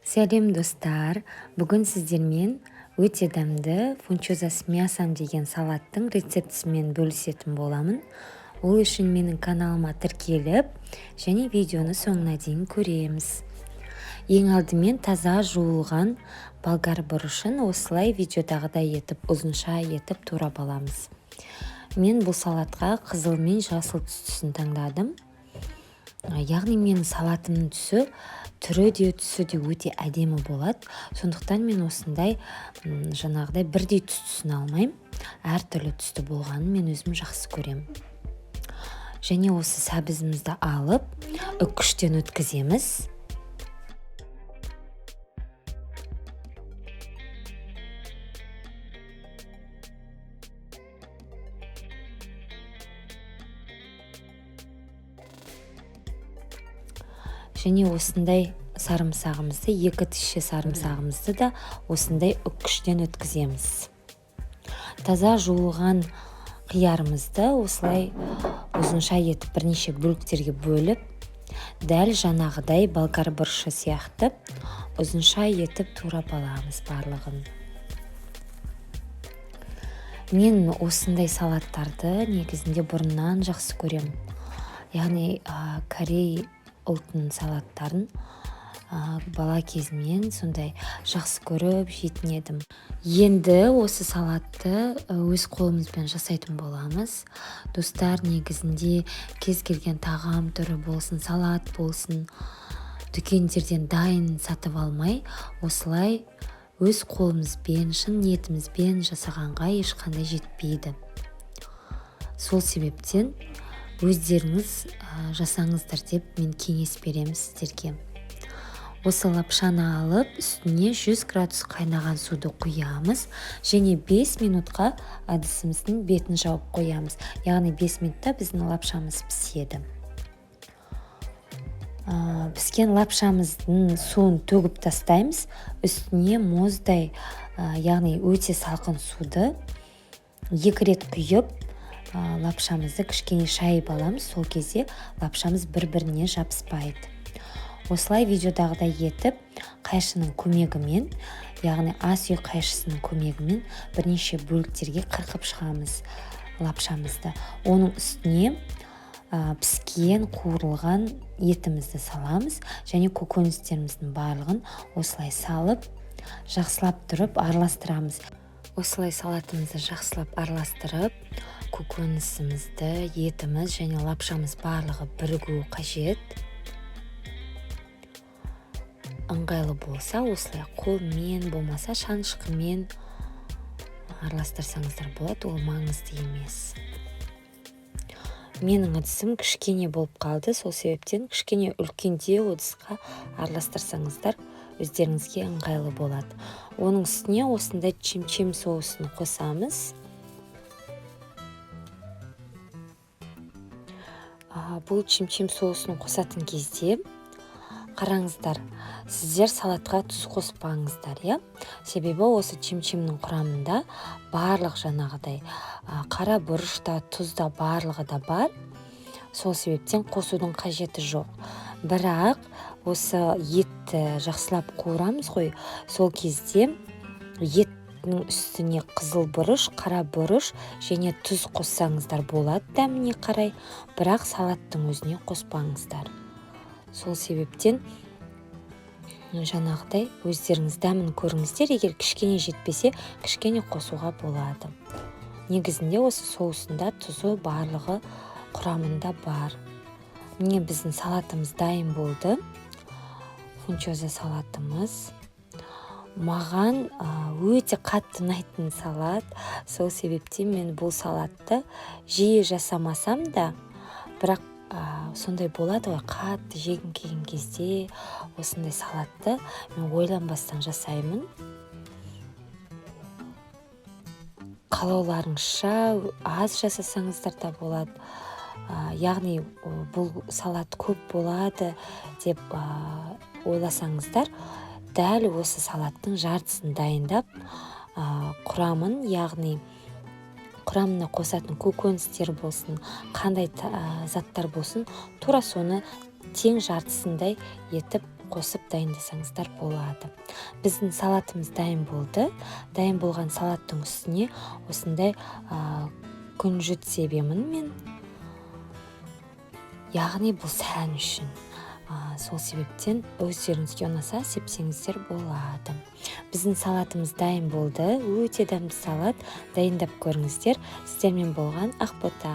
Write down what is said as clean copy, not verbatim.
Сәлем достар, бүгін сіздермен өте дәмді фунчоза с мясом деген салаттың рецептісімен бөлісетін боламын. Ол үшін менің каналыма тіркеліп, және видеоны соңына дейін көреміз. Ең алдымен таза жуылған болгар бұрышын осылай видеодағыдай етіп, ұзынша етіп турап аламыз. Мен бұл салатқа қызыл мен жасыл түсін таңдадым. Яғни менің салатымның түрі де түсі де өте әдемі болады. Сондықтан мен осындай жаңағыдай бірдей түсін алмаймын. Әртүрлі түсті болғанын мен өзім жақсы көремін. Және осы сәбізімізді алып, үккіштен өткіземіз. Және осындай сарымсағымызды, екі тісші сарымсағымызды да осындай үккіштен өткіземіз. Таза жуылған қиярымызды осылай ұзынша етіп бірнеше бөліктерге бөліп, дәл жаңағыдай болгар бұрышы сияқты ұзынша етіп турап аламыз барлығын. Мен осындай салаттарды негізінде бұрыннан жақсы көремін. Яғни корей ұлтының салаттарын бала кезімнен сондай жақсы көріп жейтін едім. Енді осы салатты өз қолымызбен жасайтын боламыз. Достар, негізінде кез келген тағам түрі болсын, салат болсын, дүкендерден дайын сатып алмай, осылай өз қолымызбен, шын ниетімізбен жасағанға ешқандай жетпейді. Сол себептен өздеріңіз жасаңыздар деп мен кеңес беремін сіздерге. Осы лапшаны алып, үстіне 100 градус қайнаған суды құямыз, және 5 минутқа ыдысымыздың бетін жауып қоямыз. Яғни 5 минутта біздің лапшамыз піседі. Піскен лапшамыздың суын төгіп тастаймыз. Үстіне мұздай, яғни өте салқын суды 2 рет құйып, лапшамызды кішкене шайып аламыз. Сол кезде лапшамыз бір-біріне жабыспайды. Осылай видеодағыдай етіп, қайшының көмегімен, яғни ас үй қайшысының көмегімен бірнеше бөліктерге қырқып шығамыз лапшамызды. Оның үстіне піскен, қуырылған етімізді саламыз, және көкөністеріміздің барлығын осылай салып, жақсылап тұрып араластырамыз. Осылай салатымызды жақсылап араластырып, көкөнісімізді, етіміз және лапшамыз барлығы бірігуі қажет. Ыңғайлы болса, осылай қолмен болмаса шанышқымен араластырсаңыздар болады, ол маңызды емес. Менің ыдысым кішкене болып қалды, сол себептен кішкене үлкендеу ыдысқа араластырсаңыздар өздеріңізге ыңғайлы болады. Оның үстіне осындай чим-чим соусын қосамыз. Бұл чим-чим соусын қосатын кезде қараңыздар, сіздер салатқа тұз қоспаңыздар, себебі осы чим-чимнің құрамында барлық жаңағыдай қара бұрышта, тұзда барлығы да бар. Сол себептен қосудың қажеті жоқ. Бірақ осы етті жақсылап қуырамыз ғой, сол кезде еттің үстіне қызыл бұрыш, қара бұрыш және тұз қоссаңыздар болады дәміне қарай, бірақ салаттың өзіне қоспаңыздар. Сол себептен жаңағыдай өздеріңіз дәмін көріңіздер, егер кішкене жетпесе, кішкене қосуға болады. Негізінде осы соусында тұзы барлығы құрамында бар. Міне біздің салатымыз дайын болды. Фунчоза салатымыз. Маған өте қатты ұнайтын салат. Сол себептен мен бұл салатты жиі жасамасам да, бірақ сондай болады ғой, қатты жегім келген кезде осындай салатты мен ойланбастан жасаймын. Қалауларыңызша аз жасасаңыздар да болады. Яғни бұл салат көп болады деп ойласаңыздар, дәл осы салаттың жартысын дайындап, құрамын, яғни құрамына қосатын көкөністер болсын, қандай заттар болсын, тура соны тең жартысындай етіп қосып дайындасаңыздар болады. Біздің салатымыз дайын болды. Дайын болған салаттың үстіне осындай күнжіт себемін мен. Яғни бұл сән үшін. Сол себептен өздеріңізге ұнаса сепсеңіздер болады. Біздің салатымыз дайын болды. Өте дәмді салат. Дайындап көріңіздер. Сіздермен болған Ақбота.